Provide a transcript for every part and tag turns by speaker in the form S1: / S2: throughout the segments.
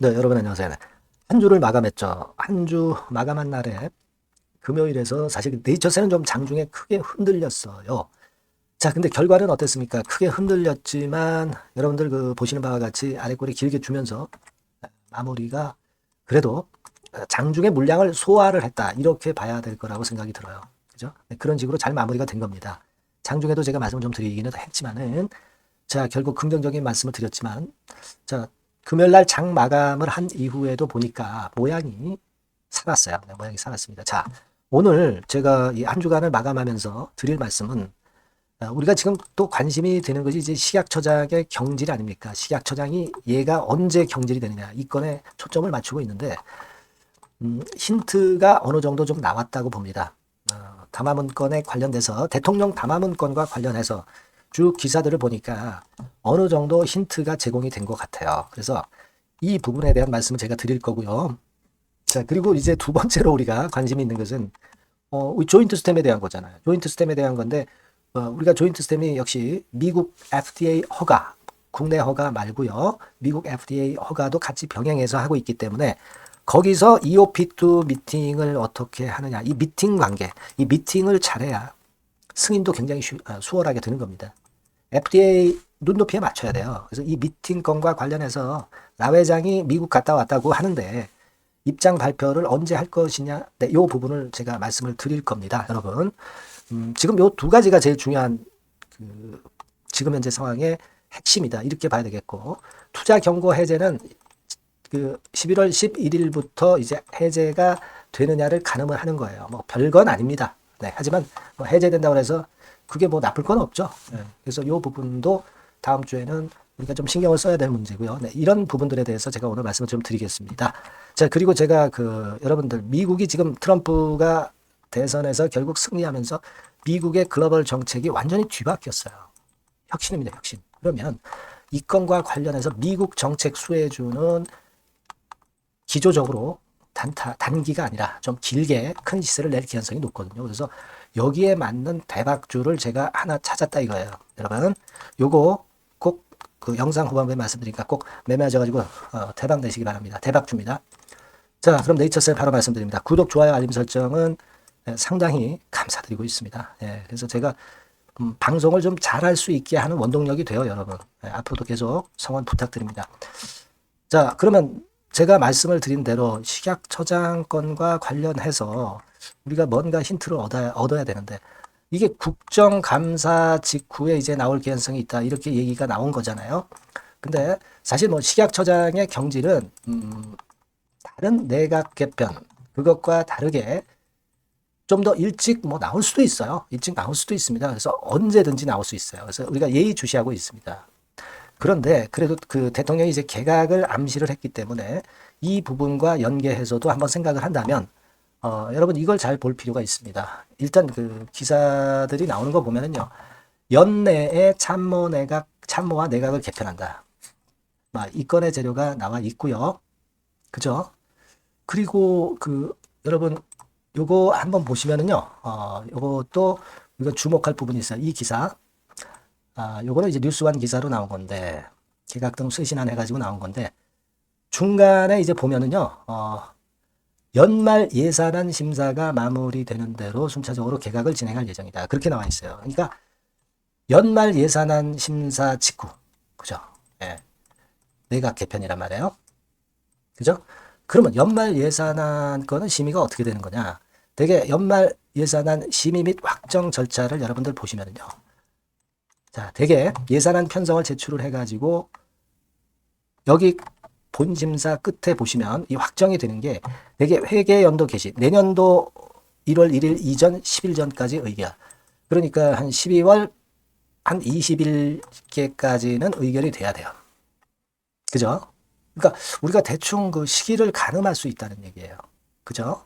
S1: 네, 여러분 안녕하세요. 네. 한 주를 마감했죠. 한 주 마감한 날에 금요일에서 사실 네이처셀은 좀 장중에 크게 흔들렸어요. 자, 근데 결과는 어땠습니까? 크게 흔들렸지만 여러분들 그 보시는 바와 같이 아래 꼬리 길게 주면서 마무리가 그래도 장중에 물량을 소화를 했다. 이렇게 봐야 될 거라고 생각이 들어요. 그죠? 네, 그런 식으로 잘 마무리가 된 겁니다. 장중에도 제가 말씀을 좀 드리기는 했지만은 자, 결국 긍정적인 말씀을 드렸지만 자, 금요일 날 장 마감을 한 이후에도 보니까 모양이 살았어요. 네, 모양이 살았습니다. 자, 오늘 제가 이 한 주간을 마감하면서 드릴 말씀은 우리가 지금 또 관심이 되는 것이 이제 식약처장의 경질 아닙니까? 식약처장이 얘가 언제 경질이 되느냐 이 건에 초점을 맞추고 있는데 힌트가 어느 정도 좀 나왔다고 봅니다. 담화문건에 관련돼서 대통령 담화문건과 관련해서 쭉 기사들을 보니까 어느 정도 힌트가 제공이 된 것 같아요. 그래서 이 부분에 대한 말씀을 제가 드릴 거고요. 자, 그리고 이제 두 번째로 우리가 관심이 있는 것은 조인트 스템에 대한 거잖아요. 조인트 스템에 대한 건데 우리가 조인트 스템이 역시 미국 FDA 허가, 국내 허가 말고요. 미국 FDA 허가도 같이 병행해서 하고 있기 때문에 거기서 EOP2 미팅을 어떻게 하느냐. 이 미팅 관계, 이 미팅을 잘해야 승인도 굉장히 수월하게 되는 겁니다. FDA 눈높이에 맞춰야 돼요. 그래서 이 미팅 건과 관련해서 라 회장이 미국 갔다 왔다고 하는데 입장 발표를 언제 할 것이냐, 네, 이 부분을 제가 말씀을 드릴 겁니다, 여러분. 지금 요 두 가지가 제일 중요한 지금 현재 상황의 핵심이다. 이렇게 봐야 되겠고, 투자 경고 해제는 그 11월 11일부터 이제 해제가 되느냐를 가늠을 하는 거예요. 뭐 별건 아닙니다. 네, 하지만 뭐 해제된다고 해서 그게 뭐 나쁠 건 없죠. 네, 그래서 이 부분도 다음 주에는 우리가 좀 신경을 써야 될 문제고요. 네, 이런 부분들에 대해서 제가 오늘 말씀을 좀 드리겠습니다. 자, 그리고 제가 여러분들 미국이 지금 트럼프가 대선에서 결국 승리하면서 미국의 글로벌 정책이 완전히 뒤바뀌었어요. 혁신입니다, 혁신. 그러면 이 건과 관련해서 미국 정책 수혜주는 기조적으로 단기가 아니라 좀 길게 큰 시세를 낼 가능성이 높거든요. 그래서 여기에 맞는 대박주를 제가 하나 찾았다 이거예요. 여러분, 요거 꼭 그 영상 후반부에 말씀드리니까 꼭 매매하셔가지고 대박 내시기 바랍니다. 대박주입니다. 자, 그럼 네이처셀 바로 말씀드립니다. 구독, 좋아요, 알림 설정은 상당히 감사드리고 있습니다. 예, 그래서 제가 방송을 좀 잘할 수 있게 하는 원동력이 돼요, 여러분. 예, 앞으로도 계속 성원 부탁드립니다. 자, 그러면 제가 말씀을 드린 대로 식약처장 건과 관련해서 우리가 뭔가 힌트를 얻어야 되는데 이게 국정감사 직후에 이제 나올 개연성이 있다 이렇게 얘기가 나온 거잖아요. 근데 사실 뭐 식약처장의 경질은 다른 내각 개편 그것과 다르게 좀 더 일찍 뭐 나올 수도 있어요. 일찍 나올 수도 있습니다. 그래서 언제든지 나올 수 있어요. 그래서 우리가 예의주시하고 있습니다. 그런데 그래도 그 대통령이 이제 개각을 암시를 했기 때문에 이 부분과 연계해서도 한번 생각을 한다면 여러분 이걸 잘 볼 필요가 있습니다. 일단 그 기사들이 나오는 거 보면은요. 연내에 참모와 내각을 개편한다. 이 건의 재료가 나와 있고요. 그죠? 그리고 여러분 요거 한번 보시면은요. 요것도 우리가 주목할 부분이 있어요. 이 기사. 요거는 이제 뉴스완 기사로 나온 건데 개각 등 쇄신안 해가지고 나온 건데 중간에 이제 보면은요. 연말 예산안 심사가 마무리되는 대로 순차적으로 개각을 진행할 예정이다. 그렇게 나와 있어요. 그러니까 연말 예산안 심사 직후, 그죠? 예, 내각 개편이란 말이에요. 그죠? 그러면 연말 예산안 거는 심의가 어떻게 되는 거냐? 되게 연말 예산안 심의 및 확정 절차를 여러분들 보시면은요. 자, 되게 예산안 편성을 제출을 해가지고 여기 본심사 끝에 보시면 이 확정이 되는 게 되게 회계연도 개시 내년도 1월 1일 이전 10일 전까지 의결. 그러니까 한 12월 한 20일께까지는 의결이 돼야 돼요. 그죠? 그러니까 우리가 대충 그 시기를 가늠할 수 있다는 얘기예요. 그죠?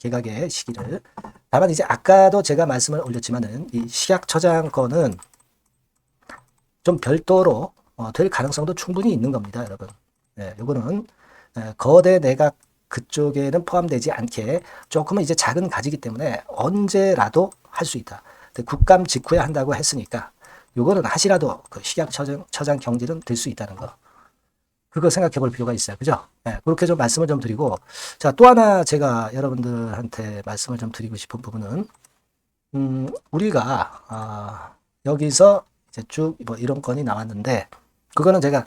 S1: 개각의 시기를. 다만 이제 아까도 제가 말씀을 올렸지만은 이 식약처장 건은 좀 별도로 될 가능성도 충분히 있는 겁니다, 여러분. 요거는 거대 내각 그쪽에는 포함되지 않게 조금은 이제 작은 가지기 때문에 언제라도 할 수 있다. 국감 직후에 한다고 했으니까 요거는 하시라도 그 식약처장 경질은 될 수 있다는 거. 그거 생각해 볼 필요가 있어요. 그죠? 네, 그렇게 좀 말씀을 좀 드리고, 자, 또 하나 제가 여러분들한테 말씀을 좀 드리고 싶은 부분은, 우리가, 여기서 이제 쭉 뭐 이런 건이 나왔는데, 그거는 제가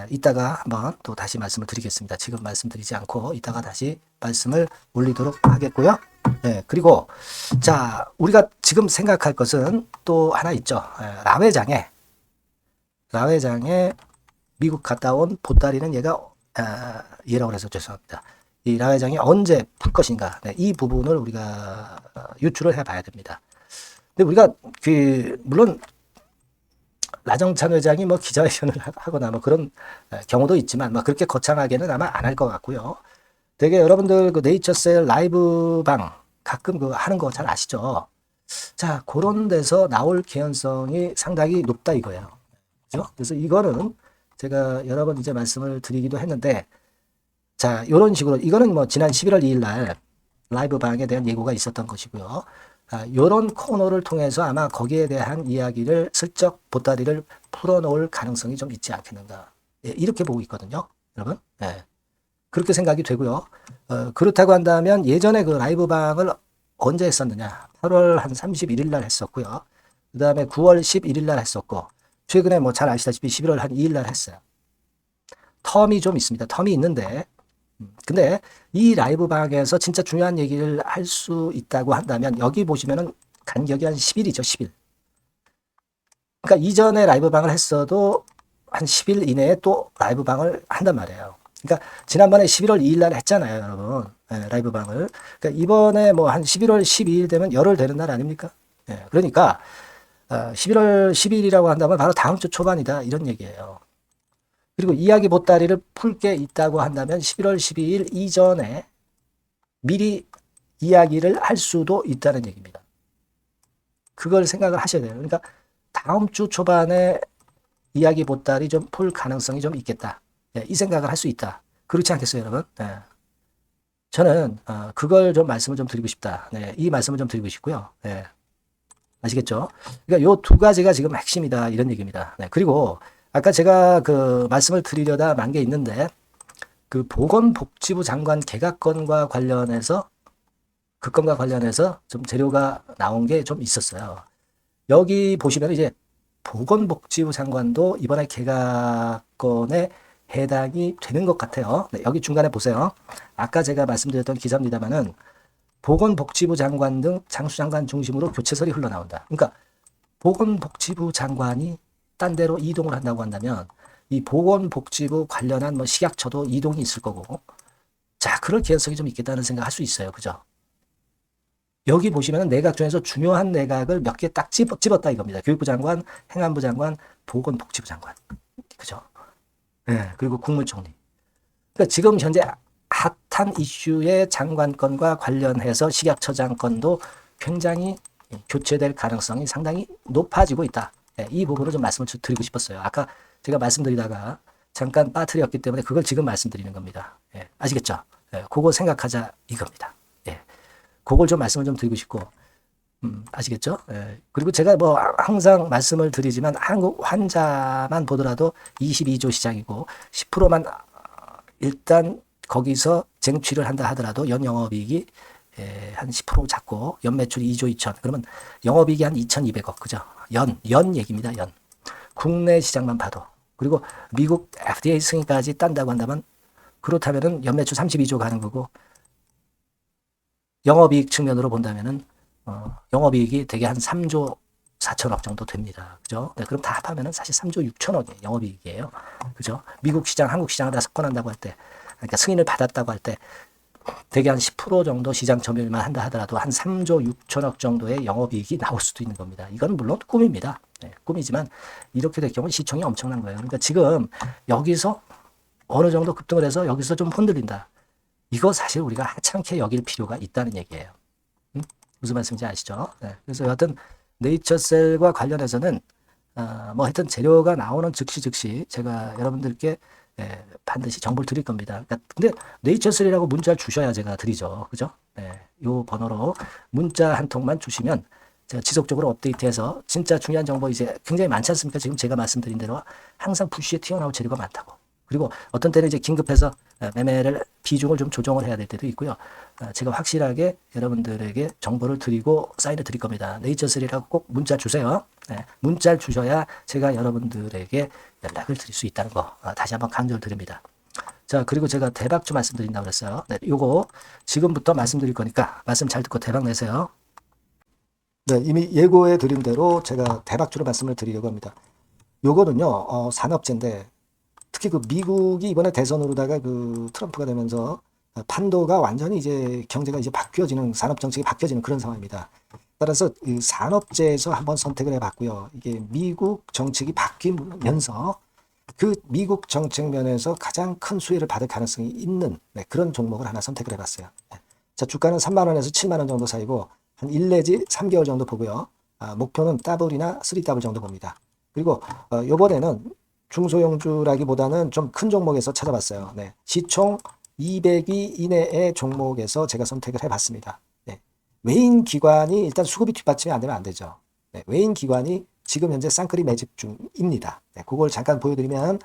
S1: 이따가 한번 또 다시 말씀을 드리겠습니다. 지금 말씀드리지 않고, 이따가 다시 말씀을 올리도록 하겠고요. 네, 그리고, 자, 우리가 지금 생각할 것은 또 하나 있죠. 라회장에 미국 갔다 온 보따리는 얘라고 해서 죄송합니다. 이 라회장이 언제 풀 것인가. 네, 이 부분을 우리가 유추를 해봐야 됩니다. 근데 우리가 물론 라정찬 회장이 뭐 기자회견을 하거나 뭐 그런 경우도 있지만 뭐 그렇게 거창하게는 아마 안 할 것 같고요. 되게 여러분들 그 네이처셀 라이브 방 가끔 그 하는 거 잘 아시죠? 자, 그런 데서 나올 개연성이 상당히 높다 이거예요. 그죠? 그래서 이거는 제가 여러 번 이제 말씀을 드리기도 했는데, 자, 요런 식으로, 이거는 뭐 지난 11월 2일 날 라이브 방에 대한 예고가 있었던 것이고요. 요런 코너를 통해서 아마 거기에 대한 이야기를 슬쩍 보따리를 풀어놓을 가능성이 좀 있지 않겠는가. 예, 이렇게 보고 있거든요. 여러분. 예. 그렇게 생각이 되고요. 그렇다고 한다면 예전에 그 라이브 방을 언제 했었느냐. 8월 한 31일 날 했었고요. 그 다음에 9월 11일 날 했었고, 최근에 뭐 잘 아시다시피 11월 한 2일 날 했어요. 텀이 좀 있습니다. 텀이 있는데, 근데 이 라이브 방에서 진짜 중요한 얘기를 할 수 있다고 한다면 여기 보시면은 간격이 한 10일이죠. 10일. 그러니까 이전에 라이브 방을 했어도 한 10일 이내에 또 라이브 방을 한단 말이에요. 그러니까 지난번에 11월 2일 날 했잖아요, 여러분. 네, 라이브 방을. 그러니까 이번에 뭐 한 11월 12일 되면 열흘 되는 날 아닙니까? 네, 그러니까 11월 10일이라고 한다면 바로 다음 주 초반이다 이런 얘기예요. 그리고 이야기 보따리를 풀 게 있다고 한다면 11월 12일 이전에 미리 이야기를 할 수도 있다는 얘기입니다. 그걸 생각을 하셔야 돼요. 그러니까 다음 주 초반에 이야기 보따리 좀 풀 가능성이 좀 있겠다. 네, 이 생각을 할 수 있다. 그렇지 않겠어요, 여러분? 네. 저는 그걸 좀 말씀을 좀 드리고 싶다. 네, 이 말씀을 좀 드리고 싶고요. 네. 아시겠죠? 그러니까 요 두 가지가 지금 핵심이다 이런 얘기입니다. 네, 그리고 아까 제가 그 말씀을 드리려다 만 게 있는데 그 보건복지부 장관 개각건과 관련해서 그 건과 관련해서 좀 재료가 나온 게 좀 있었어요. 여기 보시면 이제 보건복지부 장관도 이번에 개각건에 해당이 되는 것 같아요. 네, 여기 중간에 보세요. 아까 제가 말씀드렸던 기사입니다만은 보건복지부 장관 등 장수장관 중심으로 교체설이 흘러나온다. 그러니까 보건복지부 장관이 딴 데로 이동을 한다고 한다면 이 보건복지부 관련한 뭐 식약처도 이동이 있을 거고, 자, 그럴 개연성이 좀 있겠다는 생각 할 수 있어요. 그죠? 여기 보시면 내각 중에서 중요한 내각을 몇 개 딱 집었다 이겁니다. 교육부 장관, 행안부 장관, 보건복지부 장관. 그죠? 네, 그리고 국무총리. 그러니까 지금 현재 핫한 이슈의 장관건과 관련해서 식약처장 건도 굉장히 교체될 가능성이 상당히 높아지고 있다. 네, 이 부분을 좀 말씀을 드리고 싶었어요. 아까 제가 말씀드리다가 잠깐 빠뜨렸기 때문에 그걸 지금 말씀드리는 겁니다. 예, 아시겠죠? 예, 그거 생각하자 이겁니다. 예, 그걸 좀 말씀을 좀 드리고 싶고, 아시겠죠? 예, 그리고 제가 뭐 항상 말씀을 드리지만 한국 환자만 보더라도 22조 시장이고 10%만 일단 거기서 쟁취를 한다 하더라도 연 영업이익이 한 10% 잡고 연 매출이 2조 2천. 그러면 영업이익이 한 2,200억. 그죠? 연 얘기입니다. 연. 국내 시장만 봐도. 그리고 미국 FDA 승인까지 딴다고 한다면 그렇다면은 연매출 32조 가는 거고, 영업이익 측면으로 본다면은 영업이익이 되게 한 3조 4천억 정도 됩니다. 그죠? 네, 그럼 다 합하면은 사실 3조 6천억의 영업이익이에요. 그죠? 미국 시장, 한국 시장을 다 섞어낸다고 할 때, 그러니까 승인을 받았다고 할 때 되게 한 10% 정도 시장 점유율만 한다 하더라도 한 3조 6천억 정도의 영업이익이 나올 수도 있는 겁니다. 이건 물론 꿈입니다. 네, 꿈이지만 이렇게 될 경우 시총이 엄청난 거예요. 그러니까 지금 여기서 어느 정도 급등을 해서 여기서 좀 흔들린다. 이거 사실 우리가 하찮게 여길 필요가 있다는 얘기예요. 무슨 말씀인지 아시죠? 네, 그래서 여하튼 네이처셀과 관련해서는 뭐 하여튼 재료가 나오는 즉시 제가 여러분들께 반드시 정보를 드릴 겁니다. 그러니까 근데 네이처셀이라고 문자를 주셔야 제가 드리죠. 그죠? 네, 요 번호로 문자 한 통만 주시면 제가 지속적으로 업데이트해서 진짜 중요한 정보 이제 굉장히 많지 않습니까? 지금 제가 말씀드린 대로 항상 푸시에 튀어나올 재료가 많다고. 그리고 어떤 때는 이제 긴급해서 매매를 비중을 좀 조정을 해야 될 때도 있고요. 제가 확실하게 여러분들에게 정보를 드리고 사인을 드릴 겁니다. 네이처3라고 꼭 문자 주세요. 네, 문자를 주셔야 제가 여러분들에게 연락을 드릴 수 있다는 거 다시 한번 강조를 드립니다. 자, 그리고 제가 대박주 말씀드린다고 그랬어요. 네, 요거 지금부터 말씀드릴 거니까 말씀 잘 듣고 대박 내세요. 네, 이미 예고해 드린 대로 제가 대박주로 말씀을 드리려고 합니다. 요거는요, 산업재인데 특히 그 미국이 이번에 대선으로다가 그 트럼프가 되면서 판도가 완전히 이제 경제가 이제 바뀌어지는 산업 정책이 바뀌어지는 그런 상황입니다. 따라서 이 산업재에서 한번 선택을 해봤고요. 이게 미국 정책이 바뀌면서 그 미국 정책 면에서 가장 큰 수혜를 받을 가능성이 있는 그런 종목을 하나 선택을 해봤어요. 자, 주가는 3만 원에서 7만 원 정도 사이고 한 1 내지 3개월 정도 보고요. 목표는 더블이나 3더블 정도 봅니다. 그리고 이번에는 중소형주라기보다는 좀 큰 종목에서 찾아봤어요. 네. 시총 200위 이내의 종목에서 제가 선택을 해봤습니다. 네. 외인 기관이 일단 수급이 뒷받침이 안 되면 안 되죠. 네. 외인 기관이 지금 현재 쌍끌이 매집 중입니다. 네. 그걸 잠깐 보여드리면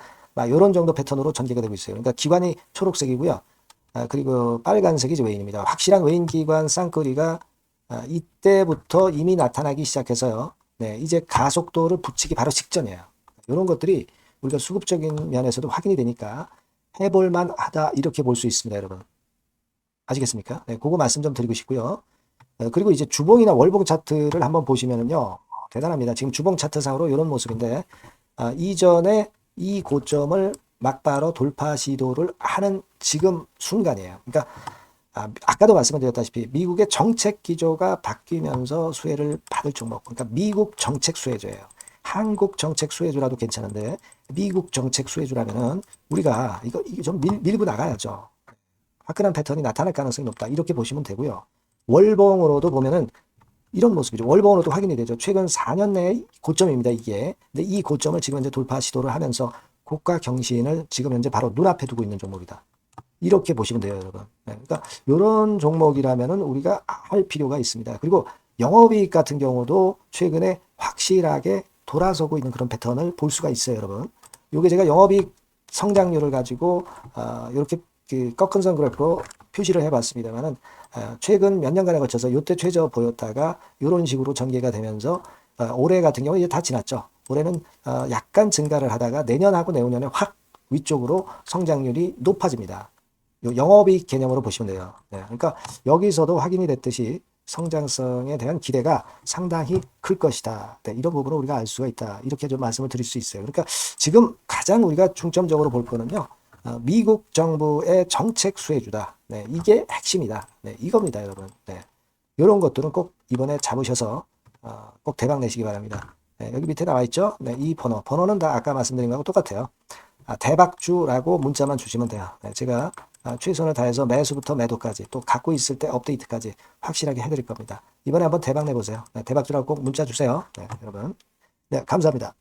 S1: 이런 정도 패턴으로 전개가 되고 있어요. 그러니까 기관이 초록색이고요. 그리고 빨간색이 외인입니다. 확실한 외인 기관 쌍끌이가 이때부터 이미 나타나기 시작해서요. 네. 이제 가속도를 붙이기 바로 직전이에요. 이런 것들이 우리가 수급적인 면에서도 확인이 되니까 해볼만 하다 이렇게 볼 수 있습니다, 여러분. 아시겠습니까? 네, 그거 말씀 좀 드리고 싶고요. 그리고 이제 주봉이나 월봉 차트를 한번 보시면은요, 대단합니다. 지금 주봉 차트상으로 이런 모습인데 이전에 이 고점을 막바로 돌파 시도를 하는 지금 순간이에요. 그러니까 아까도 말씀드렸다시피 미국의 정책 기조가 바뀌면서 수혜를 받을 종목, 그러니까 미국 정책 수혜주예요. 한국 정책 수혜주라도 괜찮은데 미국 정책 수혜주라면은 우리가 이거 좀 밀고 나가야죠. 화끈한 패턴이 나타날 가능성이 높다. 이렇게 보시면 되고요. 월봉으로도 보면은 이런 모습이죠. 월봉으로도 확인이 되죠. 최근 4년 내의 고점입니다, 이게. 근데 이 고점을 지금 현재 돌파 시도를 하면서 고가 경신을 지금 현재 바로 눈앞에 두고 있는 종목이다. 이렇게 보시면 돼요, 여러분. 네, 그러니까 이런 종목이라면은 우리가 할 필요가 있습니다. 그리고 영업이익 같은 경우도 최근에 확실하게 돌아서고 있는 그런 패턴을 볼 수가 있어요, 여러분. 요게 제가 영업이익 성장률을 가지고 이렇게 그 꺾은 선 그래프로 표시를 해봤습니다만은 최근 몇 년간에 거쳐서 요때 최저 보였다가 이런 식으로 전개가 되면서 올해 같은 경우 이제 다 지났죠. 올해는 약간 증가를 하다가 내년하고 내후년에 확 위쪽으로 성장률이 높아집니다. 요 영업이익 개념으로 보시면 돼요. 네, 그러니까 여기서도 확인이 됐듯이 성장성에 대한 기대가 상당히 클 것이다. 네, 이런 부분을 우리가 알 수가 있다. 이렇게 좀 말씀을 드릴 수 있어요. 그러니까 지금 가장 우리가 중점적으로 볼 거는요. 미국 정부의 정책 수혜주다. 네, 이게 핵심이다. 네, 이겁니다, 여러분. 네, 이런 것들은 꼭 이번에 잡으셔서 꼭 대박 내시기 바랍니다. 네, 여기 밑에 나와 있죠. 네, 이 번호는 다 아까 말씀드린 거하고 똑같아요. 대박주라고 문자만 주시면 돼요. 네, 제가 최선을 다해서 매수부터 매도까지 또 갖고 있을 때 업데이트까지 확실하게 해드릴 겁니다. 이번에 한번 대박 내보세요. 네, 대박주라고 꼭 문자 주세요. 네, 여러분. 네, 감사합니다.